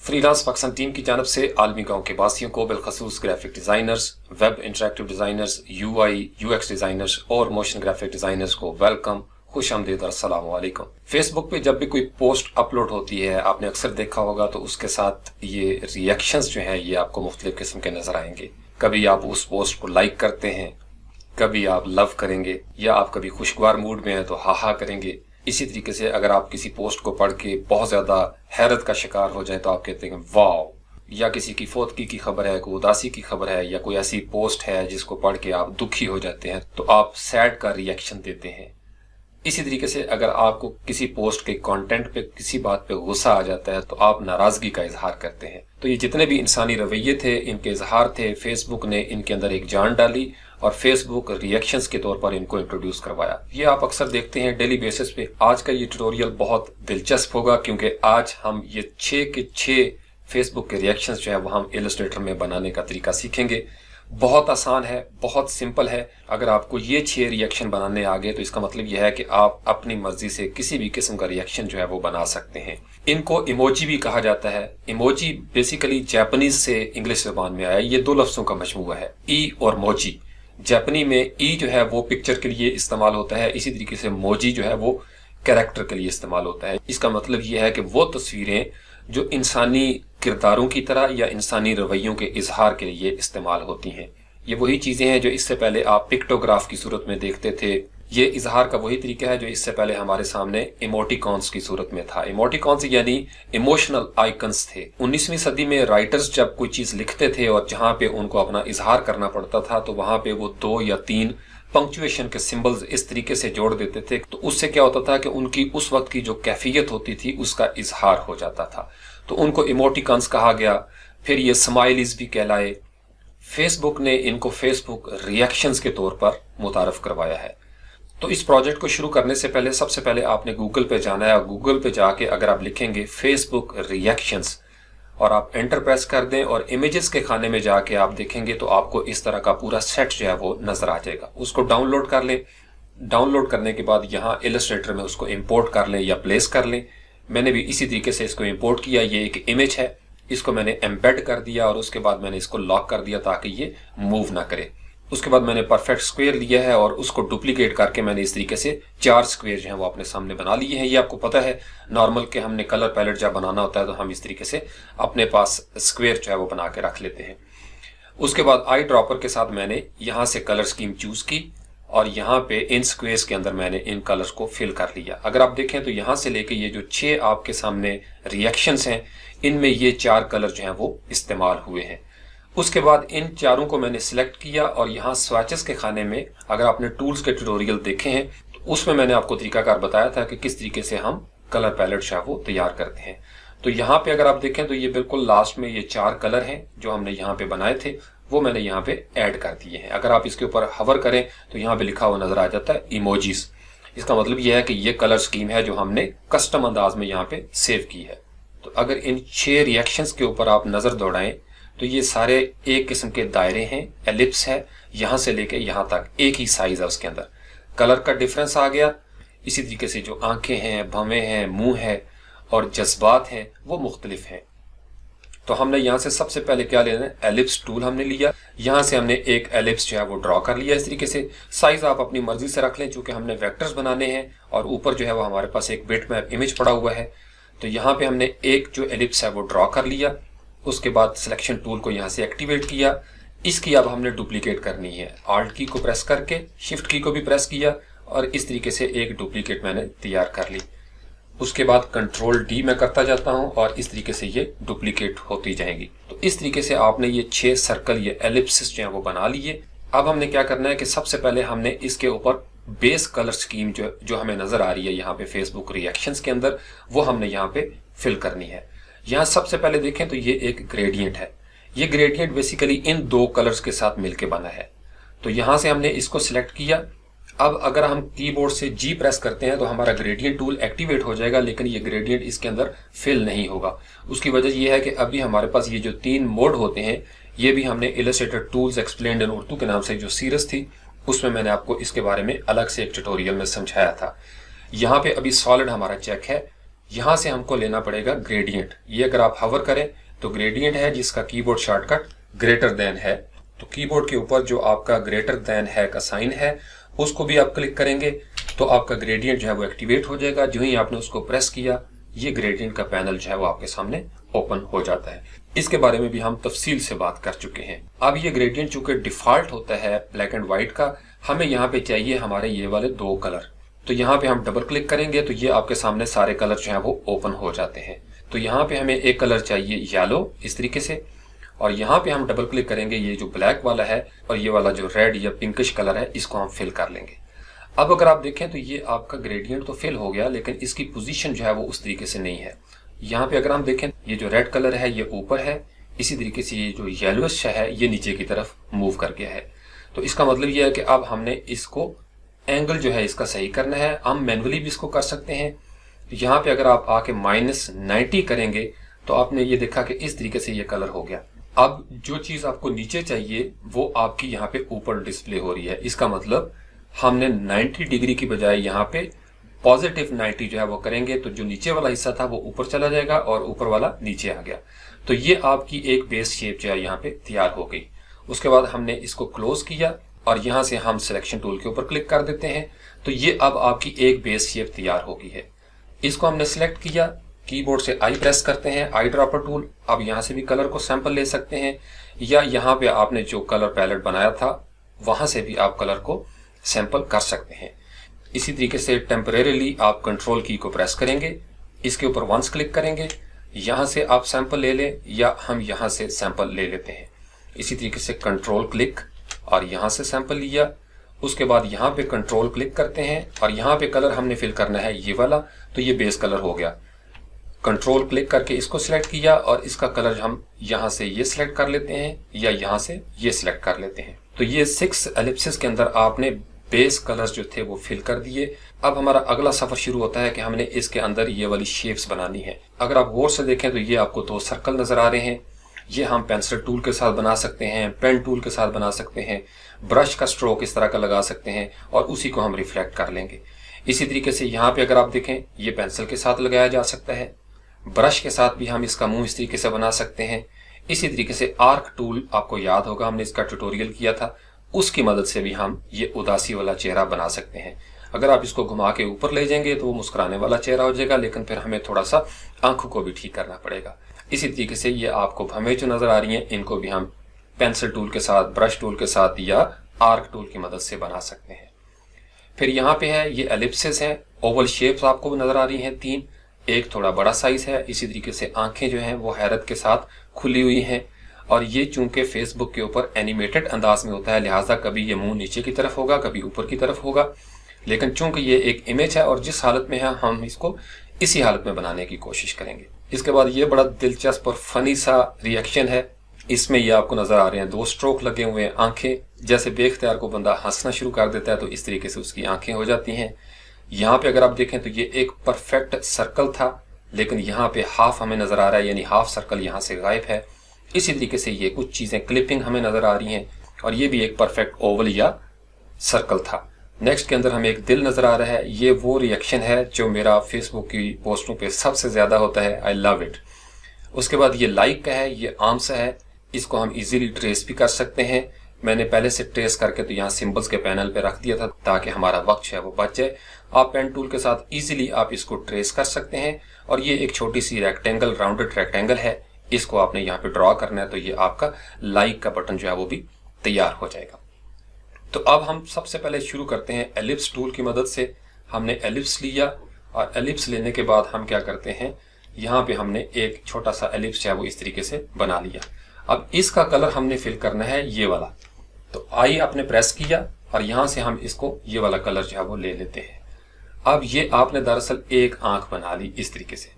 Freelance Pakistan team की जानब से आलमी गांव के वासियों को बिलखसूस graphic designers, web interactive designers, UI UX designers और मोशन ग्राफिक डिजाइनर्स को वेलकम, खुश आमदीद और अस्सलाम वालेकुम। फेसबुक पे जब भी कोई पोस्ट अपलोड होती है, आपने अक्सर देखा होगा, तो उसके साथ ये रिएक्शंस जो हैं ये आपको मुख्तलिफ किस्म के नजर आएंगे। कभी आप उस पोस्ट को लाइक करते हैं, कभी आप लव करेंगे, या आप कभी खुशगवार मूड में हैं तो हा करेंगे। इसी तरीके से अगर आप किसी पोस्ट को पढ़ के बहुत ज्यादा हैरत का शिकार हो जाए तो आप कहते हैं वाओ, या किसी की फौतगी की खबर है, कोई उदासी की खबर है, या कोई ऐसी पोस्ट है जिसको पढ़ के आप दुखी हो जाते हैं तो आप सैड का रिएक्शन देते हैं। इसी तरीके से अगर आपको किसी पोस्ट के कंटेंट पे, किसी बात पे गुस्सा आ जाता है तो आप नाराजगी का इजहार करते हैं। तो ये जितने भी इंसानी रवैये थे, इनके इजहार थे, फेसबुक ने इनके अंदर एक जान डाली और फेसबुक रिएक्शंस के तौर पर इनको इंट्रोड्यूस करवाया। ये आप अक्सर देखते हैं डेली बेसिस पे। आज का ये ट्यूटोरियल बहुत दिलचस्प होगा क्योंकि आज हम ये 6 के 6 फेसबुक के रिएक्शंस जो है वो हम इलस्ट्रेटर में बनाने का तरीका सीखेंगे। बहुत आसान है, बहुत सिंपल है। अगर आपको ये 6 रिएक्शन बनाने आ गए तो इसका मतलब यह है कि आप अपनी मर्जी से किसी भी किस्म का रिएक्शन जो है वो बना सकते हैं। इनको इमोजी भी कहा जाता है। इमोजी बेसिकली जापानीज से इंग्लिश ज़बान में आया। ये 2 लफ्जों का मजमूआ है, ई और मोजी। जापानी में ई जो है वो पिक्चर के लिए इस्तेमाल होता है, इसी तरीके से मोजी जो है वो कैरेक्टर के लिए इस्तेमाल होता है। इसका मतलब यह है कि वो तस्वीरें जो इंसानी किरदारों की तरह या इंसानी रवैयों के इजहार के लिए इस्तेमाल होती हैं। ये वही चीजें हैं जो इससे पहले आप पिक्टोग्राफ की सूरत में देखते थे। ये इजहार का वही तरीका है जो इससे पहले हमारे सामने इमोटिकॉन्स की सूरत में था। इमोटिकॉन्स यानी इमोशनल आइकन्स थे। 19वीं सदी में राइटर्स जब कोई चीज लिखते थे और जहां पे उनको अपना इजहार करना पड़ता था तो वहां पे वो 2 या 3 पंक्चुएशन के सिंबल्स इस तरीके से जोड़ देते थे। तो उससे क्या होता था कि उनकी उस वक्त की जो कैफियत होती थी उसका इजहार हो जाता था, तो उनको इमोटिकॉन्स कहा गया। फिर ये स्माइलीज भी कहलाए। फेसबुक ने इनको फेसबुक रिएक्शंस के तौर पर मुतारफ करवाया है। तो इस प्रोजेक्ट को शुरू करने से पहले सबसे पहले आपने गूगल पे जाना है और गूगल पे जाके अगर आप लिखेंगे फेसबुक रिएक्शंस और आप एंटर प्रेस कर दें और इमेजेस के खाने में जाके आप देखेंगे तो आपको इस तरह का पूरा सेट जो है वो नजर आ जाएगा। उसको डाउनलोड कर लें। डाउनलोड करने के बाद यहाँ इलस्ट्रेटर में उसको इंपोर्ट कर लें या प्लेस कर लें। मैंने भी इसी तरीके से इसको इंपोर्ट किया। ये एक इमेज है, इसको मैंने एम्बेड कर दिया और उसके बाद मैंने इसको लॉक कर दिया ताकि ये मूव ना करे। उसके बाद मैंने परफेक्ट स्क्वायर लिया है और उसको डुप्लीकेट करके मैंने इस तरीके से 4 स्क्वायर जो है वो अपने सामने बना लिए हैं। ये आपको पता है नॉर्मल के हमने कलर पैलेट जब बनाना होता है तो हम इस तरीके से अपने पास स्क्वायर जो है वो बना के रख लेते हैं। उसके बाद आई ड्रॉपर के साथ मैंने यहाँ से कलर स्कीम चूज की और यहाँ पे इन स्क्वेयर्स के अंदर मैंने इन कलर्स को फिल कर लिया। अगर आप देखें तो यहाँ से लेके ये जो 6 आपके सामने रिएक्शंस हैं इनमें ये 4 कलर जो हैं वो इस्तेमाल हुए हैं। उसके बाद इन चारों को मैंने सिलेक्ट किया और यहाँ स्वैचेस के खाने में अगर आपने टूल्स के ट्यूटोरियल देखे हैं तो उसमें मैंने आपको तरीकाकार बताया था कि किस तरीके से हम कलर पैलेट जो है वो तैयार करते हैं। तो यहाँ पे अगर आप देखें तो ये बिल्कुल लास्ट में ये 4 कलर हैं जो हमने यहाँ पे बनाए थे वो मैंने यहाँ पे ऐड कर दिए हैं। अगर आप इसके ऊपर हवर करें तो यहाँ पे लिखा हुआ नजर आ जाता है इमोजीज। इसका मतलब यह है कि ये कलर स्कीम है जो हमने कस्टम अंदाज में यहाँ पे सेव की है। तो अगर इन 6 रिएक्शंस के ऊपर आप नजर दौड़ाएं तो ये सारे एक किस्म के दायरे हैं, एलिप्स है, यहां से लेके यहां तक एक ही साइज है। उसके अंदर कलर का डिफरेंस आ गया। इसी तरीके से जो आंखें हैं, भवें हैं, मुंह है और जज्बात हैं वो मुख्तलिफ हैं। तो हमने यहां से सबसे पहले क्या लेना है, एलिप्स टूल हमने लिया। यहां से हमने एक एलिप्स जो है वो ड्रॉ कर लिया। इस तरीके से साइज आप अपनी मर्जी से रख लें चूंकि हमने वेक्टर्स बनाने हैं और ऊपर जो है वो हमारे पास एक बिटमैप इमेज पड़ा हुआ है। तो यहाँ पे हमने एक जो एलिप्स है वो ड्रॉ कर लिया। उसके बाद सिलेक्शन टूल को यहाँ से एक्टिवेट किया। इसकी अब हमने डुप्लीकेट करनी है। आल्ट की को प्रेस करके शिफ्ट की को भी प्रेस किया और इस तरीके से एक डुप्लीकेट मैंने तैयार कर ली। उसके बाद कंट्रोल डी मैं करता जाता हूं और इस तरीके से ये डुप्लीकेट होती जाएंगी। तो इस तरीके से आपने ये 6 सर्कल, ये एलिप्सिस जो है वो बना लिए। अब हमने क्या करना है कि सबसे पहले हमने इसके ऊपर बेस कलर स्कीम जो हमें नजर आ रही है यहाँ पे फेसबुक रिएक्शंस के अंदर वो हमने यहाँ पे फिल करनी है। यहाँ सबसे पहले देखें तो ये एक ग्रेडियंट है। ये ग्रेडियंट बेसिकली इन 2 कलर्स के साथ मिलके बना है। तो यहाँ से हमने इसको सिलेक्ट किया। अब अगर हम कीबोर्ड से जी प्रेस करते हैं तो हमारा ग्रेडियंट टूल एक्टिवेट हो जाएगा, लेकिन ये ग्रेडियंट इसके अंदर फिल नहीं होगा। उसकी वजह यह है कि अभी हमारे पास ये जो 3 मोड होते हैं ये भी हमने इलस्ट्रेटर टूल्स एक्सप्लेन्ड इन उर्दू के नाम से जो सीरीज थी उसमें मैंने आपको इसके बारे में अलग से एक ट्यूटोरियल में समझाया था। यहाँ पे अभी सॉलिड हमारा चेक है, यहाँ से हमको लेना पड़ेगा ग्रेडियंट। ये अगर आप हवर करें तो ग्रेडियंट है जिसका कीबोर्ड शॉर्टकट ग्रेटर देन है। तो कीबोर्ड के ऊपर जो आपका ग्रेटर देन है का साइन है उसको भी आप क्लिक करेंगे तो आपका ग्रेडियंट जो है वो एक्टिवेट हो जाएगा। जो ही आपने उसको प्रेस किया ये ग्रेडियंट का पैनल जो है वो आपके सामने ओपन हो जाता है। इसके बारे में भी हम तफसील से बात कर चुके हैं। अब ये ग्रेडियंट चूंकि डिफॉल्ट होता है ब्लैक एंड व्हाइट का, हमें यहाँ पे चाहिए हमारे ये वाले 2 कलर। तो यहाँ पे हम डबल क्लिक करेंगे तो ये आपके सामने सारे कलर जो है वो ओपन हो जाते हैं। तो यहाँ पे हमें एक कलर चाहिए येलो इस तरीके से, और यहाँ पे हम डबल क्लिक करेंगे ये जो ब्लैक वाला है और ये वाला जो रेड या पिंकिश कलर है इसको हम फिल कर लेंगे। अब अगर आप देखें तो ये आपका ग्रेडियंट तो फिल हो गया लेकिन इसकी पोजीशन जो है वो उस तरीके से नहीं है। यहाँ पे अगर हम देखें ये जो रेड कलर है ये ऊपर है, इसी तरीके से ये जो येलोइश है ये नीचे की तरफ मूव कर गया है। तो इसका मतलब ये है कि अब हमने इसको एंगल जो है इसका सही करना है। हम मैनुअली भी इसको कर सकते हैं। यहाँ पे अगर आप आके -90 करेंगे तो आपने ये देखा कि इस तरीके से ये कलर हो गया। अब जो चीज आपको नीचे चाहिए वो आपकी यहाँ पे ऊपर डिस्प्ले हो रही है। इसका मतलब हमने 90 डिग्री की बजाय यहाँ पे पॉजिटिव 90 जो है वो करेंगे तो जो नीचे वाला हिस्सा था वो ऊपर चला जाएगा और ऊपर वाला नीचे आ गया। तो ये आपकी एक बेस शेप जो है यहाँ पे तैयार हो गई। उसके बाद हमने इसको क्लोज किया और यहाँ से हम सिलेक्शन टूल के ऊपर क्लिक कर देते हैं। तो ये अब आपकी एक बेस शेप तैयार हो गई है। इसको हमने सिलेक्ट किया, कीबोर्ड से आई प्रेस करते हैं, आई ड्रॉपर टूल। अब यहाँ से भी कलर को सैंपल ले सकते हैं या यहाँ पे आपने जो कलर पैलेट बनाया था वहां से भी आप कलर को सैंपल कर सकते हैं। इसी तरीके से टेम्परेरीली आप कंट्रोल की को प्रेस करेंगे, इसके ऊपर वंस क्लिक करेंगे, यहाँ से आप सैंपल ले लें या हम यहाँ से सैंपल ले लेते हैं। इसी तरीके से कंट्रोल क्लिक और यहाँ से सैंपल लिया। उसके बाद यहाँ पे कंट्रोल क्लिक करते हैं और यहाँ पे कलर हमने फिल करना है ये वाला, तो ये बेस कलर हो गया। कंट्रोल क्लिक करके इसको सिलेक्ट किया और इसका कलर हम यहाँ से ये सिलेक्ट कर लेते हैं या यहाँ से ये सिलेक्ट कर लेते हैं। तो ये 6 एलिप्सिस के अंदर आपने बेस कलर्स जो थे वो फिल कर दिए। अब हमारा अगला सफर शुरू होता है कि हमने इसके अंदर ये वाली शेप्स बनानी है। अगर आप गौर से देखें तो ये आपको 2 सर्कल नजर आ रहे हैं। ये हम पेंसिल टूल के साथ बना सकते हैं, पेन टूल के साथ बना सकते हैं, ब्रश का स्ट्रोक इस तरह का लगा सकते हैं और उसी को हम रिफ्लेक्ट कर लेंगे। इसी तरीके से यहाँ पे अगर आप देखें ये पेंसिल के साथ लगाया जा सकता है, ब्रश के साथ भी हम इसका मुंह इस तरीके से बना सकते हैं। इसी तरीके से आर्क टूल आपको याद होगा, हमने इसका ट्यूटोरियल किया था, उसकी मदद से भी हम ये उदासी वाला चेहरा बना सकते हैं। अगर आप इसको घुमा के ऊपर ले जाएंगे तो वो मुस्कुराने वाला चेहरा हो जाएगा, लेकिन फिर हमें थोड़ा सा आंखों को भी ठीक करना पड़ेगा। इसी तरीके से ये आपको भवें जो नजर आ रही हैं इनको भी हम पेंसिल टूल के साथ, ब्रश टूल के साथ या आर्क टूल की मदद से बना सकते हैं। फिर यहाँ पे है ये एलिप्सिस है, ओवल शेप्स आपको नजर आ रही हैं 3, एक थोड़ा बड़ा साइज है। इसी तरीके से आंखें जो हैं वो हैरत के साथ खुली हुई हैं और ये चूंकि फेसबुक के ऊपर एनिमेटेड अंदाज में होता है लिहाजा कभी ये मुंह नीचे की तरफ होगा, कभी ऊपर की तरफ होगा, लेकिन चूंकि ये एक इमेज है और जिस हालत में है हम इसको इसी हालत में बनाने की कोशिश करेंगे। इसके बाद ये बड़ा दिलचस्प और फनी सा रिएक्शन है। इसमें ये आपको नजर आ रहे हैं 2 स्ट्रोक लगे हुए हैं। आंखें जैसे बेख्तियार को बंदा हंसना शुरू कर देता है तो इस तरीके से उसकी आंखें हो जाती हैं। यहाँ पे अगर आप देखें तो ये एक परफेक्ट सर्कल था, लेकिन यहाँ पे हाफ हमें नजर आ रहा है, यानी हाफ सर्कल यहाँ से गायब है। इसी तरीके से ये कुछ चीजें क्लिपिंग हमें नजर आ रही हैं और ये भी एक परफेक्ट ओवल या सर्कल था। नेक्स्ट के अंदर हमें एक दिल नजर आ रहा है। ये वो रिएक्शन है जो मेरा फेसबुक की पोस्टों पे सबसे ज्यादा होता है, आई लव इट। उसके बाद ये लाइक का है, ये आर्म्स है, इसको हम इजीली ट्रेस भी कर सकते हैं। मैंने पहले से ट्रेस करके तो यहाँ सिंबल्स के पैनल पे रख दिया था ताकि हमारा वक्त है वो बच जाए। आप पेन टूल के साथ इजीली आप इसको ट्रेस कर सकते हैं और ये एक छोटी सी रेक्टेंगल, राउंडेड रेक्टेंगल है, इसको आपने यहाँ पे ड्रॉ करना है तो ये आपका लाइक का बटन जो है वो भी तैयार हो जाएगा। तो अब हम सबसे पहले शुरू करते हैं एलिप्स टूल की मदद से। हमने एलिप्स लिया और एलिप्स लेने के बाद हम क्या करते हैं, यहाँ पे हमने एक छोटा सा एलिप्स जो है वो इस तरीके से बना लिया। अब इसका कलर हमने फिल करना है ये वाला, तो आई आपने प्रेस किया और यहाँ से हम इसको ये वाला कलर जो है वो ले लेते हैं। अब ये आपने दरअसल एक आंख बना ली इस तरीके से।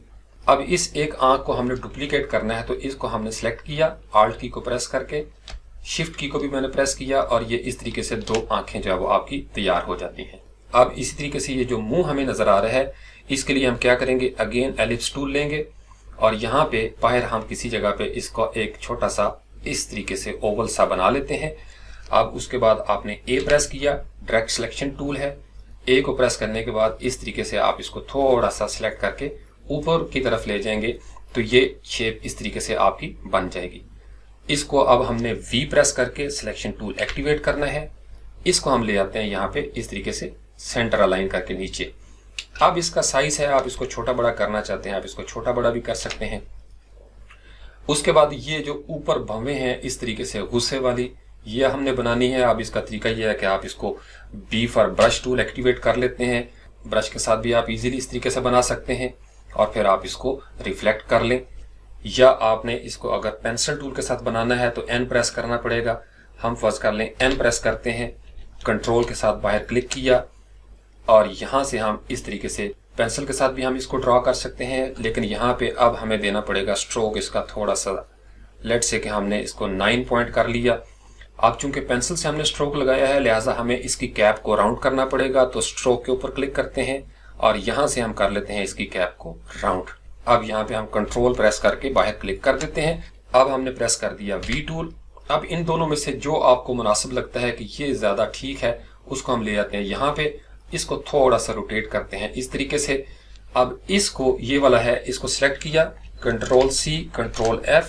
अब इस एक आंख को हमने डुप्लीकेट करना है तो इसको हमने सेलेक्ट किया, आल्ट की को प्रेस करके, शिफ्ट की को भी मैंने प्रेस किया और ये इस तरीके से 2 आंखें जो है वो आपकी तैयार हो जाती हैं। अब इसी तरीके से ये जो मुंह हमें नजर आ रहा है इसके लिए हम क्या करेंगे, अगेन एलिप्स टूल लेंगे और यहाँ पे बाहर हम किसी जगह पे इसको एक छोटा सा इस तरीके से ओवल सा बना लेते हैं। अब उसके बाद आपने ए प्रेस किया, डायरेक्ट सिलेक्शन टूल है, ए को प्रेस करने के बाद इस तरीके से आप इसको थोड़ा सा सिलेक्ट करके ऊपर की तरफ ले जाएंगे तो ये शेप इस तरीके से आपकी बन जाएगी। इसको अब हमने V प्रेस करके सिलेक्शन टूल एक्टिवेट करना है। इसको हम ले आते हैं यहाँ पे इस तरीके से सेंटर अलाइन करके नीचे। अब इसका साइज है, आप इसको छोटा बड़ा करना चाहते हैं आप इसको छोटा बड़ा भी कर सकते हैं। उसके बाद ये जो ऊपर भवें हैं इस तरीके से गुस्से वाली, ये हमने बनानी है। अब इसका तरीका ये है कि आप इसको B for brush tool activate कर लेते हैं। ब्रश के साथ भी आप इजीली इस तरीके से बना सकते हैं और फिर आप इसको रिफ्लेक्ट कर लें, या आपने इसको अगर पेंसिल टूल के साथ बनाना है तो N प्रेस करना पड़ेगा। हम फर्स्ट कर लें, N प्रेस करते हैं, कंट्रोल के साथ बाहर क्लिक किया और यहाँ से हम इस तरीके से पेंसिल के साथ भी हम इसको ड्रॉ कर सकते हैं, लेकिन यहाँ पे अब हमें देना पड़ेगा स्ट्रोक इसका थोड़ा सा। लेट से कि हमने इसको 9 पॉइंट कर लिया। अब चूंकि पेंसिल से हमने स्ट्रोक लगाया है लिहाजा हमें इसकी कैप को राउंड करना पड़ेगा, तो स्ट्रोक के ऊपर क्लिक करते हैं और यहाँ से हम कर लेते हैं इसकी कैप को राउंड। अब यहाँ पे हम कंट्रोल प्रेस करके बाहर क्लिक कर देते हैं। अब हमने प्रेस कर दिया V टूल। अब इन दोनों में से जो आपको मुनासिब लगता है कि ये ज्यादा ठीक है उसको हम ले आते हैं यहाँ पे, इसको थोड़ा सा रोटेट करते हैं इस तरीके से। अब इसको ये वाला है, इसको सिलेक्ट किया, control C control F,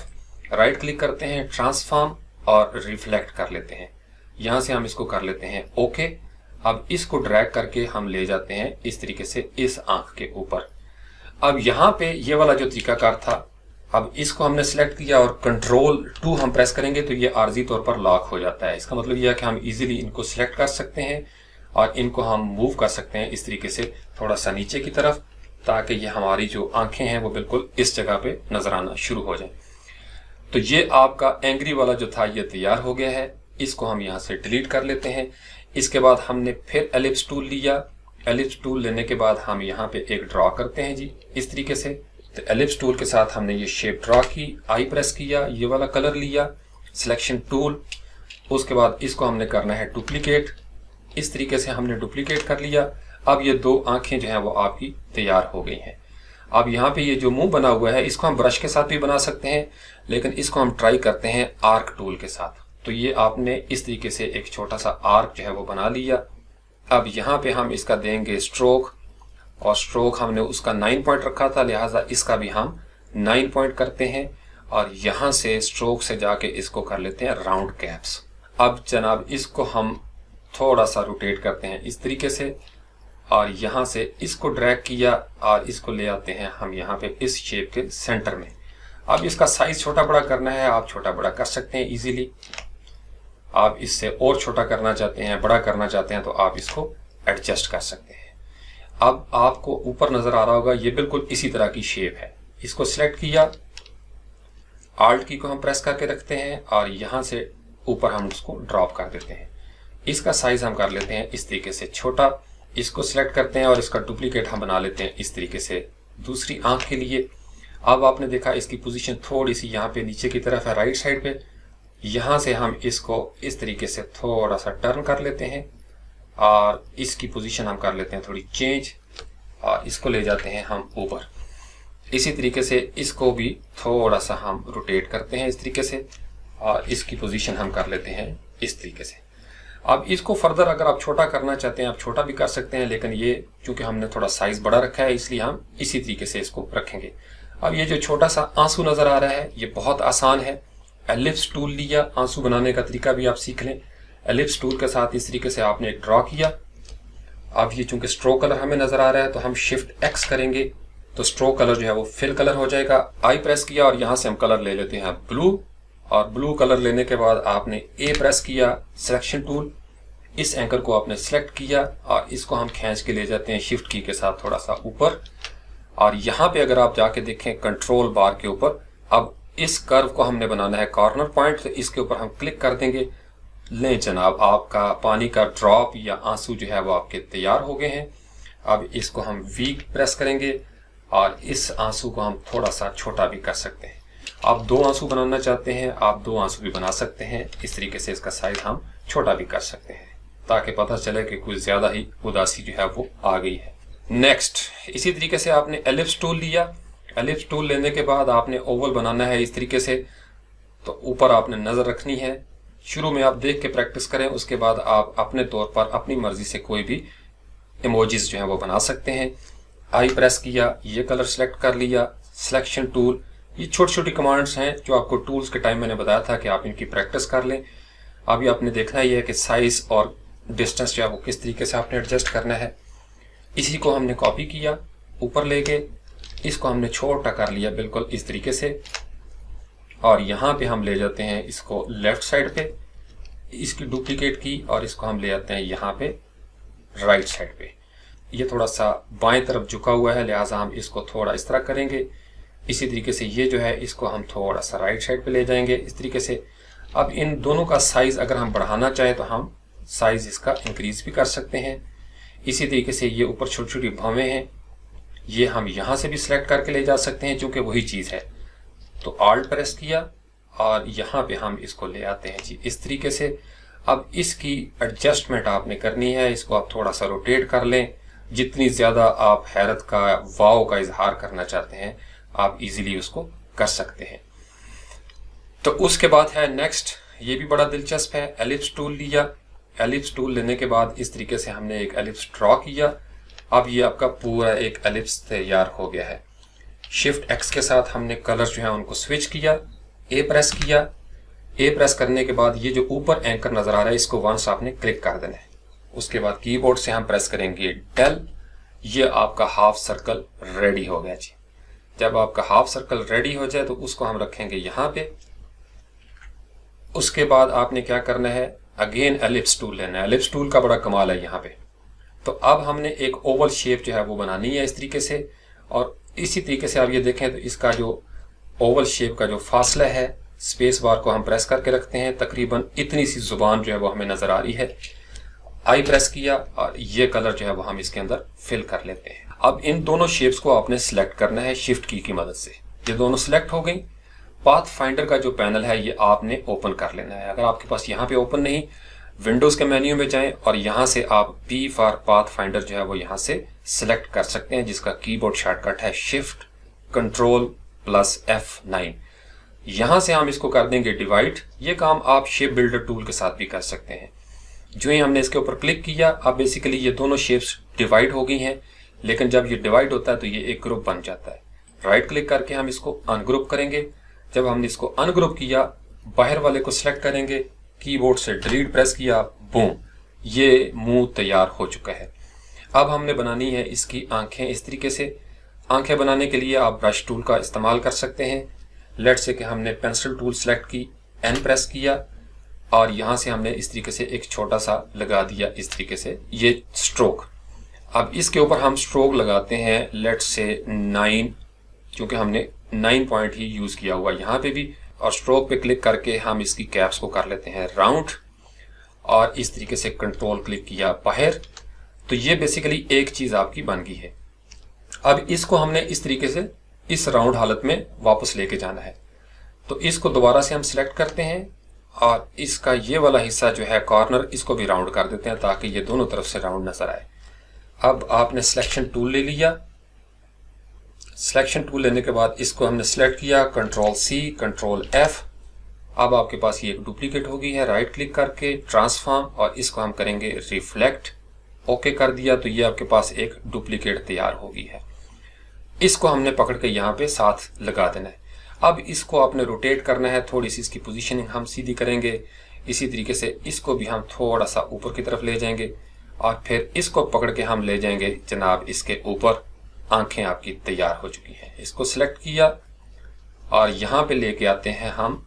right click करते हैं, ट्रांसफॉर्म और रिफ्लेक्ट कर लेते हैं। यहां से हम इसको कर लेते हैं ओके। अब इसको ड्रैग करके हम ले जाते हैं इस तरीके से इस आंख के ऊपर। अब यहाँ पे ये वाला जो तरीकाकार था, अब इसको हमने सिलेक्ट किया और कंट्रोल 2 हम प्रेस करेंगे तो ये आर्जी तौर पर लॉक हो जाता है। इसका मतलब यह है कि हम इजीली इनको सिलेक्ट कर सकते हैं और इनको हम मूव कर सकते हैं इस तरीके से थोड़ा सा नीचे की तरफ, ताकि ये हमारी जो आंखें हैं वो बिल्कुल इस जगह पे नजर आना शुरू हो जाए। तो ये आपका एंग्री वाला जो था ये तैयार हो गया है। इसको हम यहाँ से डिलीट कर लेते हैं। इसके बाद हमने फिर एलिप्स टूल लिया। एलिप्स टूल लेने के बाद हम यहाँ पे एक ड्रॉ करते हैं जी इस तरीके से। तो एलिप्स टूल के साथ हमने ये शेप ड्रॉ की, आई प्रेस किया, ये वाला कलर लिया, सिलेक्शन टूल। उसके बाद इसको हमने करना है डुप्लीकेट। इस तरीके से हमने डुप्लीकेट कर लिया। अब ये 2 आंखें जो हैं वो आपकी तैयार हो गई हैं। अब यहाँ पे ये जो मुंह बना हुआ है इसको हम ब्रश के साथ भी बना सकते हैं, लेकिन इसको हम ट्राई करते हैं आर्क टूल के साथ। तो ये आपने इस तरीके से एक छोटा सा आर्क जो है वो बना लिया। अब यहाँ पे हम इसका देंगे स्ट्रोक, और स्ट्रोक हमने उसका 9 पॉइंट रखा था लिहाजा इसका भी हम 9 पॉइंट करते हैं और यहाँ से स्ट्रोक से जाके इसको कर लेते हैं राउंड कैप्स। अब जनाब इसको हम थोड़ा सा रोटेट करते हैं इस तरीके से और यहाँ से इसको ड्रैग किया और इसको ले आते हैं हम यहाँ पे इस शेप के सेंटर में। अब इसका साइज छोटा बड़ा करना है, आप छोटा बड़ा कर सकते हैं इजीली। आप इससे और छोटा करना चाहते हैं, बड़ा करना चाहते हैं तो आप इसको एडजस्ट कर सकते हैं। अब आपको ऊपर नजर आ रहा होगा ये बिल्कुल इसी तरह की शेप है। इसको सिलेक्ट किया, आल्ट की को हम प्रेस करके रखते हैं और यहाँ से ऊपर हम उसको ड्रॉप कर देते हैं। इसका साइज हम कर लेते हैं इस तरीके से छोटा। इसको सिलेक्ट करते हैं और इसका डुप्लीकेट हम बना लेते हैं इस तरीके से दूसरी आंख के लिए। अब आपने देखा इसकी पोजीशन थोड़ी सी यहाँ पे नीचे की तरफ है राइट साइड पे। यहाँ से हम इसको इस तरीके से थोड़ा सा टर्न कर लेते हैं और इसकी पोजीशन हम कर लेते हैं थोड़ी चेंज और इसको ले जाते हैं हम ऊपर। इसी तरीके से इसको भी थोड़ा सा हम रोटेट करते हैं इस तरीके से और इसकी पोजीशन हम कर लेते हैं इस तरीके से। अब इसको फर्दर अगर आप छोटा करना चाहते हैं आप छोटा भी कर सकते हैं, लेकिन ये चूंकि हमने थोड़ा साइज बड़ा रखा है इसलिए हम इसी तरीके से इसको रखेंगे। अब ये जो छोटा सा आंसू नजर आ रहा है ये बहुत आसान है। एलिप्स टूल लिया, आंसू बनाने का तरीका भी आप सीख लें। एलिप्स टूल के साथ इस तरीके से आपने एक ड्रॉ किया। अब ये चूंकि स्ट्रोक कलर हमें नजर आ रहा है तो हम शिफ्ट X करेंगे तो स्ट्रोक कलर जो है वो फिल कलर हो जाएगा। आई प्रेस किया और यहाँ से हम कलर ले लेते हैं ब्लू, और ब्लू कलर लेने के बाद आपने ए प्रेस किया, सिलेक्शन टूल, इस एंकर को आपने सिलेक्ट किया और इसको हम खींच के ले जाते हैं शिफ्ट की के साथ थोड़ा सा ऊपर। और यहाँ पे अगर आप जाके देखें कंट्रोल बार के ऊपर, अब इस कर्व को हमने बनाना है कॉर्नर पॉइंट, तो इसके ऊपर हम क्लिक कर देंगे। ले जनाब आपका पानी का ड्रॉप या आंसू जो है वो आपके तैयार हो गए हैं। अब इसको हम V प्रेस करेंगे और इस आंसू को हम थोड़ा सा छोटा भी कर सकते हैं। आप 2 आंसू बनाना चाहते हैं आप 2 आंसू भी बना सकते हैं। इस तरीके से इसका साइज हम छोटा भी कर सकते हैं ताकि पता चले कि कुछ ज्यादा ही उदासी जो है वो आ गई है। नेक्स्ट इसी तरीके से आपने एलिप्स टूल लिया। एलिप्स टूल लेने के बाद आपने ओवल बनाना है इस तरीके से, तो ऊपर आपने नजर रखनी है। शुरू में आप देख के प्रैक्टिस करें, उसके बाद आप अपने तौर पर अपनी मर्जी से कोई भी इमोजीज जो है वो बना सकते हैं। आई प्रेस किया, ये कलर सेलेक्ट कर लिया, सिलेक्शन टूल। ये छोटी छोटी कमांड्स हैं जो आपको टूल्स के टाइम मैंने बताया था कि आप इनकी प्रैक्टिस कर लें। अभी आपने देखना ही है कि साइज और डिस्टेंस जो है वो किस तरीके से आपने एडजस्ट करना है। इसी को हमने कॉपी किया, ऊपर लेके इसको हमने छोटा कर लिया बिल्कुल इस तरीके से, और यहाँ पे हम ले जाते हैं इसको लेफ्ट साइड पे, इसकी डुप्लीकेट की, और इसको हम ले आते हैं यहाँ पे राइट साइड पे। ये थोड़ा सा बाएं तरफ झुका हुआ है, लिहाजा हम इसको थोड़ा इस तरह करेंगे। इसी तरीके से ये जो है इसको हम थोड़ा सा राइट साइड पे ले जाएंगे इस तरीके से। अब इन दोनों का साइज अगर हम बढ़ाना चाहें तो हम साइज इसका इंक्रीज भी कर सकते हैं। इसी तरीके से ये ऊपर छोटी छोटी भावें हैं, ये हम यहाँ से भी सिलेक्ट करके ले जा सकते हैं क्योंकि वही चीज़ है। तो ऑल्ट प्रेस किया और यहाँ पे हम इसको ले आते हैं जी इस तरीके से। अब इसकी एडजस्टमेंट आपने करनी है, इसको आप थोड़ा सा रोटेट कर लें। जितनी ज़्यादा आप हैरत का, वाव का इजहार करना चाहते हैं आप इजीली उसको कर सकते हैं। तो उसके बाद है नेक्स्ट, ये भी बड़ा दिलचस्प है, एलिप्स टूल लिया। एलिप्स टूल लेने के बाद इस तरीके से हमने एक एलिप्स ड्रॉ किया। अब ये आपका पूरा एक एलिप्स तैयार हो गया है। शिफ्ट एक्स के साथ हमने कलर जो है उनको स्विच किया, ए प्रेस किया। ए प्रेस करने के बाद ये जो ऊपर एंकर नजर आ रहा है इसको वंस आपने क्लिक कर देना है। उसके बाद कीबोर्ड से हम प्रेस करेंगे डेल। ये आपका हाफ सर्कल रेडी हो गया जी। जब आपका हाफ सर्कल रेडी हो जाए तो उसको हम रखेंगे यहाँ पे। उसके बाद आपने क्या करना है, अगेन एलिप्स टूल लेना है। एलिप्स टूल का बड़ा कमाल है यहाँ पे। तो अब हमने एक ओवल शेप जो है वो बनानी है इस तरीके से, और इसी तरीके से आप ये देखें तो इसका जो ओवल शेप का जो फासला है, स्पेस बार को हम प्रेस करके रखते हैं, तकरीबन इतनी सी जुबान जो है वो हमें नजर आ रही है। आई प्रेस किया और ये कलर जो है वो हम इसके अंदर फिल कर लेते हैं। अब इन दोनों शेप्स को आपने सिलेक्ट करना है शिफ्ट की मदद से। ये दोनों सिलेक्ट हो गई। पाथ फाइंडर का जो पैनल है ये आपने ओपन कर लेना है। अगर आपके पास यहाँ पे ओपन नहीं, विंडोज के मेन्यू में जाएं और यहाँ से आप पी फॉर पाथ फाइंडर जो है वो यहाँ से सिलेक्ट कर सकते हैं, जिसका कीबोर्ड शॉर्टकट है शिफ्ट कंट्रोल प्लस F9। यहाँ से हम इसको कर देंगे डिवाइड। ये काम आप शेप बिल्डर टूल के साथ भी कर सकते हैं। जो ही हमने इसके ऊपर क्लिक किया, अब बेसिकली ये दोनों शेप्स डिवाइड हो गई हैं, लेकिन जब ये डिवाइड होता है तो ये एक ग्रुप बन जाता है। राइट क्लिक करके हम इसको अनग्रुप करेंगे। जब हमने इसको अनग्रुप किया, बाहर वाले को सिलेक्ट करेंगे, कीबोर्ड से डिलीट प्रेस किया, बूम, ये मुंह तैयार हो चुका है। अब हमने बनानी है इसकी आंखें इस तरीके से। आंखें बनाने के लिए आप ब्रश टूल का इस्तेमाल कर सकते हैं। लेट से कि हमने पेंसिल टूल सेलेक्ट की, एन प्रेस किया और यहाँ से हमने इस तरीके से एक छोटा सा लगा दिया इस तरीके से, ये स्ट्रोक। अब इसके ऊपर हम स्ट्रोक लगाते हैं लेट से 9, क्योंकि हमने 9 पॉइंट ही यूज किया हुआ यहाँ पे भी। और स्ट्रोक पे क्लिक करके हम इसकी कैप्स को कर लेते हैं राउंड, और इस तरीके से कंट्रोल क्लिक किया बाहर। तो ये बेसिकली एक चीज आपकी बन गई है। अब इसको हमने इस तरीके से इस राउंड हालत में वापस लेके जाना है। तो इसको दोबारा से हम सिलेक्ट करते हैं और इसका ये वाला हिस्सा जो है कॉर्नर, इसको भी राउंड कर देते हैं ताकि ये दोनों तरफ से राउंड नजर आए। अब आपने सिलेक्शन टूल ले लिया। सिलेक्शन टूल लेने के बाद इसको हमने सिलेक्ट किया, कंट्रोल C कंट्रोल F। अब आपके पास ये एक डुप्लीकेट हो गई है। राइट क्लिक करके ट्रांसफॉर्म, और इसको हम करेंगे रिफ्लेक्ट। ओके कर दिया तो ये आपके पास एक डुप्लीकेट तैयार हो गई है। इसको हमने पकड़ के यहाँ पे साथ लगा देना है। अब इसको आपने रोटेट करना है, थोड़ी सी इसकी पोजीशनिंग हम सीधी करेंगे। इसी तरीके से इसको भी हम थोड़ा सा ऊपर की तरफ ले जाएंगे और फिर इसको पकड़ के हम ले जाएंगे जनाब इसके ऊपर। आंखें आपकी तैयार हो चुकी हैं। इसको सिलेक्ट किया और यहाँ पे लेके आते हैं हम।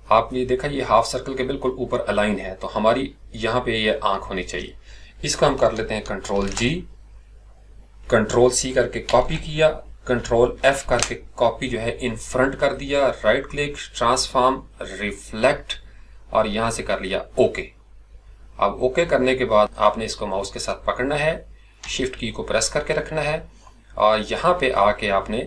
आपने देखा ये हाफ सर्कल के बिल्कुल ऊपर अलाइन है, तो हमारी यहाँ पे ये आंख होनी चाहिए। इसको हम कर लेते हैं कंट्रोल G कंट्रोल C करके कॉपी किया, कंट्रोल F करके कॉपी जो है इन फ्रंट कर दिया, राइट क्लिक ट्रांसफॉर्म रिफ्लेक्ट और यहाँ से कर लिया ओके। अब ओके करने के बाद आपने इसको माउस के साथ पकड़ना है, शिफ्ट की को प्रेस करके रखना है और यहाँ पे आके आपने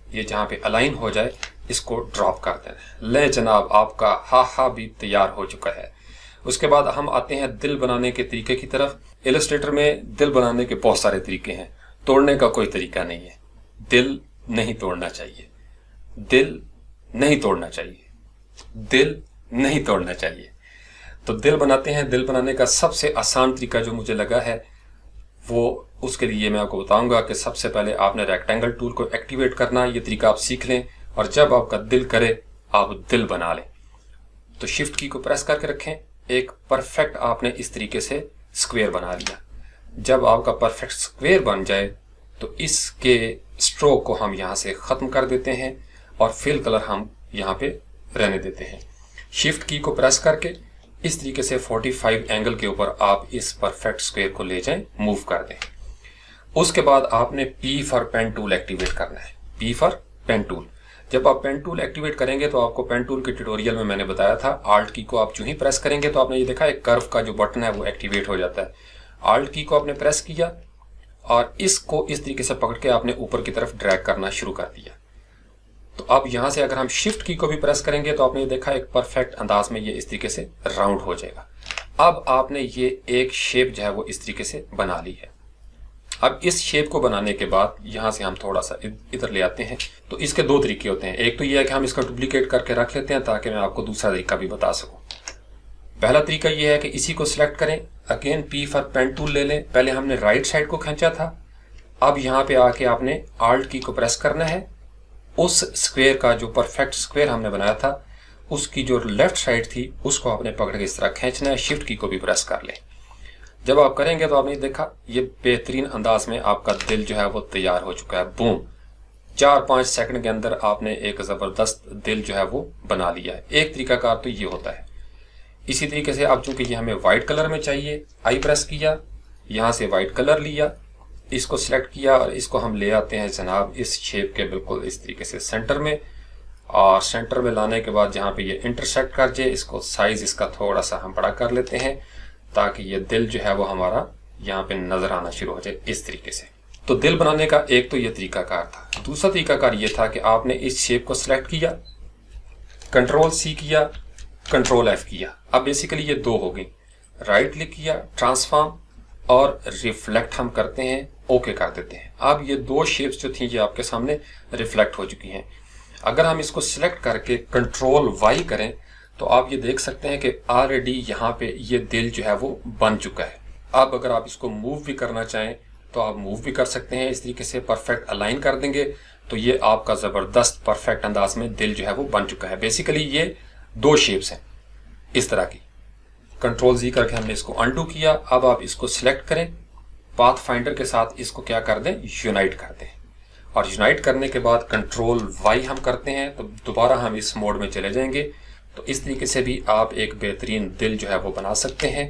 ये जहाँ पे अलाइन हो जाए इसको ड्रॉप कर देना है। ले जनाब, आपका हा भी तैयार हो चुका है। उसके बाद हम आते हैं दिल बनाने के तरीके की तरफ। इलस्ट्रेटर में दिल बनाने के बहुत सारे तरीके हैं, तोड़ने का कोई तरीका नहीं है। दिल नहीं तोड़ना चाहिए, दिल नहीं तोड़ना चाहिए, दिल नहीं तोड़ना चाहिए। तो दिल बनाते हैं। दिल बनाने का सबसे आसान तरीका जो मुझे लगा है, वो उसके लिए मैं आपको बताऊंगा कि सबसे पहले आपने रेक्टेंगल टूल को एक्टिवेट करना, ये तरीका आप सीख लें और जब आपका दिल करे आप दिल बना लें। तो शिफ्ट की को प्रेस करके रखें, एक परफेक्ट आपने इस तरीके से स्क्वायर बना लिया। जब आपका परफेक्ट स्क्वायर बन जाए तो इसके स्ट्रोक को हम यहाँ से ख़त्म कर देते हैं और फिल कलर हम यहाँ पे रहने देते हैं। शिफ्ट की को प्रेस करके इस तरीके से 45 एंगल के ऊपर आप इस परफेक्ट स्क्वायर को ले जाएं, मूव कर दें। उसके बाद आपने P for pen tool activate करना है। P for pen tool. जब आप पेन टूल एक्टिवेट करेंगे तो आपको पेन टूल के ट्यूटोरियल में मैंने बताया था, आल्ट की को आप जो ही प्रेस करेंगे तो आपने ये देखा एक कर्व का जो बटन है वो एक्टिवेट हो जाता है। आल्ट की को आपने प्रेस किया और इसको इस तरीके से पकड़ के आपने ऊपर की तरफ ड्रैग करना शुरू कर दिया। तो अब यहां से अगर हम शिफ्ट की को भी प्रेस करेंगे तो आपने ये देखा एक परफेक्ट अंदाज में ये इस तरीके से राउंड हो जाएगा। अब आपने ये एक शेप जो है वो इस तरीके से बना ली है। अब इस शेप को बनाने के बाद यहां से हम थोड़ा सा इधर ले आते हैं। तो इसके दो तरीके होते हैं। एक तो ये है कि हम इसका डुप्लीकेट करके रख लेते हैं ताकि मैं आपको दूसरा तरीका भी बता सकूं। पहला तरीका ये है कि इसी को सिलेक्ट करें, again P for pen tool ले लें। पहले हमने राइट साइड को खींचा था, अब यहाँ पे आके आपने आल्ट की को प्रेस करना है। उस स्क्वायर का जो परफेक्ट स्क्वायर हमने बनाया था उसकी जो लेफ्ट साइड थी उसको आपने पकड़ के इस तरह खींचना है। शिफ्ट की को भी प्रेस कर लें। जब आप करेंगे तो आपने देखा ये बेहतरीन अंदाज में आपका दिल जो है वो तैयार हो चुका है। बूम, 4-5 सेकंड के अंदर आपने एक जबरदस्त दिल जो है वो बना लिया है। एक तरीकाकार तो ये होता है। इसी तरीके से अब चूंकि ये हमें व्हाइट कलर में चाहिए, आई प्रेस किया, यहाँ से व्हाइट कलर लिया, इसको सिलेक्ट किया और इसको हम ले आते हैं जनाब इस शेप के बिल्कुल इस तरीके से सेंटर में। और सेंटर में लाने के बाद जहाँ पे ये इंटरसेक्ट कर जाए इसको साइज इसका थोड़ा सा हम बड़ा कर लेते हैं ताकि ये दिल जो है वो हमारा यहाँ पे नजर आना शुरू हो जाए इस तरीके से। तो दिल बनाने का एक तो ये तरीकाकार था। दूसरा तरीकाकार ये था कि आपने इस शेप को सिलेक्ट किया, Ctrl+C किया, Ctrl+F किया। अब बेसिकली ये दो हो गई। राइट क्लिक किया, ट्रांसफॉर्म और रिफ्लेक्ट हम करते हैं, ओके कर देते हैं। अब ये दो शेप्स जो थी ये आपके सामने रिफ्लेक्ट हो चुकी हैं। अगर हम इसको सिलेक्ट करके Ctrl+Y करें तो आप ये देख सकते हैं कि ऑलरेडी यहाँ पे ये दिल जो है वो बन चुका है। अब अगर आप इसको मूव भी करना चाहें तो आप मूव भी कर सकते हैं। इस तरीके से परफेक्ट अलाइन कर देंगे तो ये आपका ज़बरदस्त परफेक्ट अंदाज में दिल जो है वो बन चुका है। बेसिकली ये दो शेप्स हैं इस तरह की। Ctrl+Z करके हमने इसको अनडू किया। अब आप इसको सिलेक्ट करें, पाथ फाइंडर के साथ इसको क्या कर दें, यूनाइट कर दें। और यूनाइट करने के बाद Ctrl+Y हम करते हैं तो दोबारा हम इस मोड में चले जाएंगे। तो इस तरीके से भी आप एक बेहतरीन दिल जो है वो बना सकते हैं।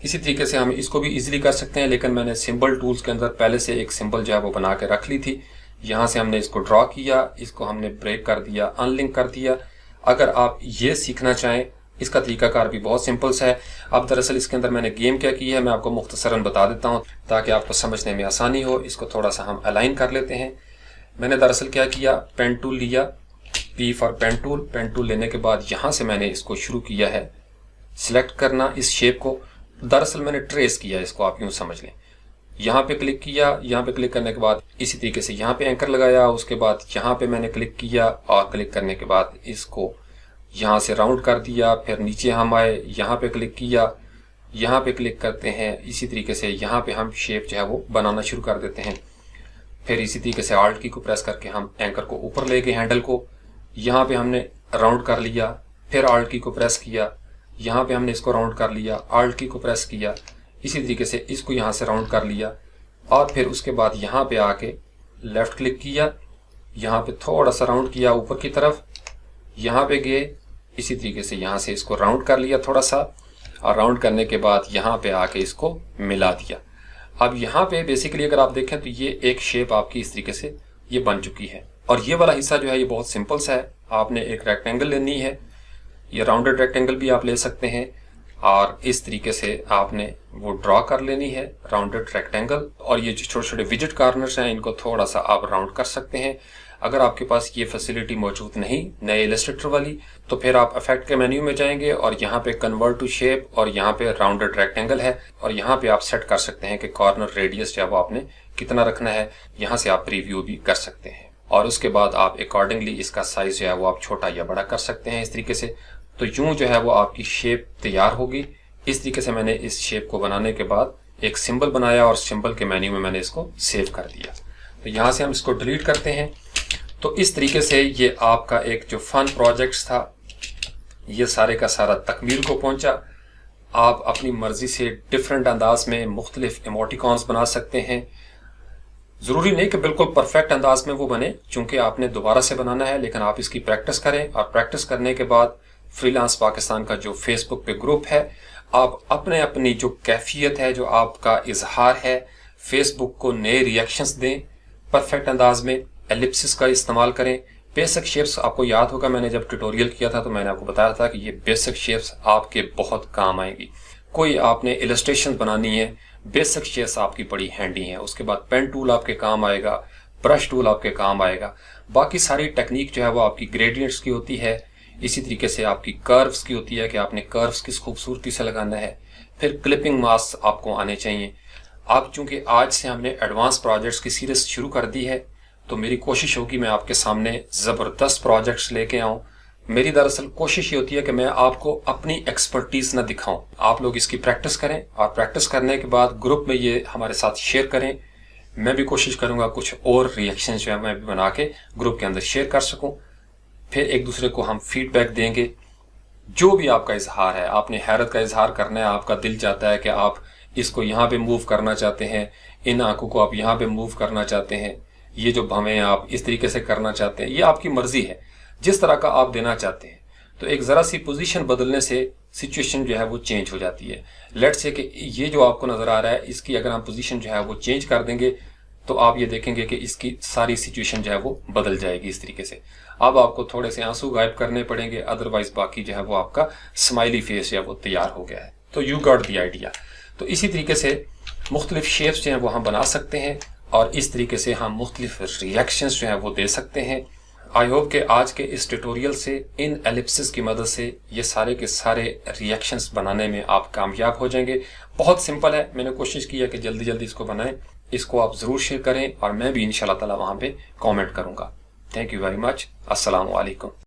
इसी तरीके से हम इसको भी इजीली कर सकते हैं, लेकिन मैंने सिंबल टूल्स के अंदर पहले से एक सिंबल जो है वो बना के रख ली थी। यहाँ से हमने इसको ड्रॉ किया, इसको हमने ब्रेक कर दिया, अनलिंक कर दिया। अगर आप ये सीखना चाहें इसका तरीकाकार भी बहुत सिंपल सा है। अब दरअसल इसके अंदर मैंने गेम क्या की है मैं आपको मुख्तसरन बता देता हूँ ताकि आपको समझने में आसानी हो। इसको थोड़ा सा हम अलाइन कर लेते हैं। मैंने दरअसल क्या किया, पेन टूल लिया, P for pen tool. Pen tool लेने के बाद यहाँ से मैंने इसको शुरू किया है सिलेक्ट करना इस शेप को। दरअसल मैंने ट्रेस किया इसको, आप यूँ समझ लें। यहाँ पे क्लिक किया, यहाँ पे क्लिक करने के बाद इसी तरीके से यहाँ पे एंकर लगाया। उसके बाद यहाँ पे मैंने क्लिक किया और क्लिक करने के बाद इसको यहाँ से राउंड कर दिया। फिर नीचे हम आए, यहाँ पे क्लिक किया, यहाँ पे क्लिक करते हैं। इसी तरीके से यहाँ पे हम शेप जो है वो बनाना शुरू कर देते हैं। फिर इसी तरीके से आल्ट की को प्रेस करके हम एंकर को ऊपर ले गए, हैंडल को यहाँ पे हमने राउंड कर लिया। फिर आल्ट की को प्रेस किया, यहाँ पे हमने इसको राउंड कर लिया, आल्ट की को प्रेस किया। इसी तरीके से इसको यहाँ से राउंड कर लिया और फिर उसके बाद यहाँ पे आके लेफ्ट क्लिक किया, यहाँ पे थोड़ा सा राउंड किया ऊपर की तरफ, यहाँ पे गए। इसी तरीके से यहाँ से इसको राउंड कर लिया थोड़ा सा और राउंड करने के बाद यहाँ पे आके इसको मिला दिया। अब यहाँ पे बेसिकली अगर आप देखें तो ये एक शेप आपकी इस तरीके से ये बन चुकी है। और ये वाला हिस्सा जो है ये बहुत सिंपल सा है। आपने एक रेक्टेंगल लेनी है, ये राउंडेड रेक्टेंगल भी आप ले सकते हैं और इस तरीके से आपने वो ड्रॉ कर लेनी है राउंडेड रेक्टेंगल। और ये जो छोटे छोटे विजिट कॉर्नर्स हैं इनको थोड़ा सा आप राउंड कर सकते हैं। अगर आपके पास ये फैसिलिटी मौजूद नहीं नए इलस्ट्रेटर वाली तो फिर आप इफेक्ट के मेन्यू में जाएंगे और यहाँ पे कन्वर्ट टू शेप और यहाँ पे राउंडेड रेक्टेंगल है और यहाँ पे आप सेट कर सकते हैं कि कॉर्नर रेडियस जो है वो आपने कितना रखना है। यहाँ से आप प्रीव्यू भी कर सकते हैं और उसके बाद आप अकॉर्डिंगली इसका साइज जो है वो आप छोटा या बड़ा कर सकते हैं इस तरीके से। तो यूं जो है वो आपकी शेप तैयार होगी। इस तरीके से मैंने इस शेप को बनाने के बाद एक सिंबल बनाया और सिंबल के मेन्यू में मैंने इसको सेव कर दिया। तो यहाँ से हम इसको डिलीट करते हैं। तो इस तरीके से ये आपका एक जो फन प्रोजेक्ट्स था ये सारे का सारा तकमील को पहुंचा। आप अपनी मर्जी से डिफरेंट अंदाज में मुख्तलिफ इमोटिकॉन्स बना सकते हैं। ज़रूरी नहीं कि बिल्कुल परफेक्ट अंदाज में वो बने, चूंकि आपने दोबारा से बनाना है, लेकिन आप इसकी प्रैक्टिस करें और प्रैक्टिस करने के बाद फ्रीलांस पाकिस्तान का जो फेसबुक पे ग्रुप है, आप अपनी जो कैफियत है, जो आपका इजहार है, फेसबुक को नए रिएक्शंस दें परफेक्ट अंदाज में। एलिप्सिस का इस्तेमाल करें। बेसिक शेप्स आपको याद होगा, मैंने जब ट्यूटोरियल किया था तो मैंने आपको बताया था कि ये बेसिक शेप्स आपके बहुत काम आएंगी। कोई आपने इलस्ट्रेशन बनानी है, बेसिक शेप्स आपकी बड़ी हैंडी हैं। उसके बाद पेन टूल आपके काम आएगा, ब्रश टूल आपके काम आएगा। बाकी सारी टेक्निक जो है वो आपकी ग्रेडियंट्स की होती है। इसी तरीके से आपकी कर्व्स की होती है कि आपने कर्व्स किस खूबसूरती से लगाना है। फिर क्लिपिंग मास्क आपको आने चाहिए। आप चूंकि आज से हमने एडवांस प्रोजेक्ट्स की सीरीज शुरू कर दी है, तो मेरी कोशिश होगी मैं आपके सामने ज़बरदस्त प्रोजेक्ट्स लेके आऊँ। मेरी दरअसल कोशिश ये होती है कि मैं आपको अपनी एक्सपर्टीज ना दिखाऊं। आप लोग इसकी प्रैक्टिस करें और प्रैक्टिस करने के बाद ग्रुप में ये हमारे साथ शेयर करें। मैं भी कोशिश करूंगा कुछ और रिएक्शन जो है मैं भी बना के ग्रुप के अंदर शेयर कर सकूं। फिर एक दूसरे को हम फीडबैक देंगे। जो भी आपका इजहार है, आपने हैरत का इजहार करना है, आपका दिल चाहता है कि आप इसको यहाँ पे मूव करना चाहते हैं, इन आंखों को आप यहाँ पे मूव करना चाहते हैं, ये जो भवें आप इस तरीके से करना चाहते हैं, ये आपकी मर्जी है जिस तरह का आप देना चाहते हैं। तो एक ज़रा सी पोजीशन बदलने से सिचुएशन जो है वो चेंज हो जाती है। लेट्स से कि ये जो आपको नज़र आ रहा है, इसकी अगर हम पोजीशन जो है वो चेंज कर देंगे तो आप ये देखेंगे कि इसकी सारी सिचुएशन जो है वो बदल जाएगी इस तरीके से। अब आपको थोड़े से आंसू गायब करने पड़ेंगे, अदरवाइज बाकी जो है वो आपका स्माइली फेस जो है वो तैयार हो गया है। तो यू गॉट द आइडिया। तो इसी तरीके से मुख्तलिफ शेप्स जो हैं वो हम बना सकते हैं और इस तरीके से हम मुख्तलिफ रिएक्शंस जो हैं वो दे सकते हैं। आई होप कि आज के इस ट्यूटोरियल से, इन एलिप्सिस की मदद से ये सारे के सारे रिएक्शंस बनाने में आप कामयाब हो जाएंगे। बहुत सिंपल है, मैंने कोशिश की है कि जल्दी जल्दी इसको बनाएं। इसको आप ज़रूर शेयर करें और मैं भी इंशाल्लाह ताला वहाँ पे कमेंट करूँगा। Thank you very much. अस्सलाम वालेकुम।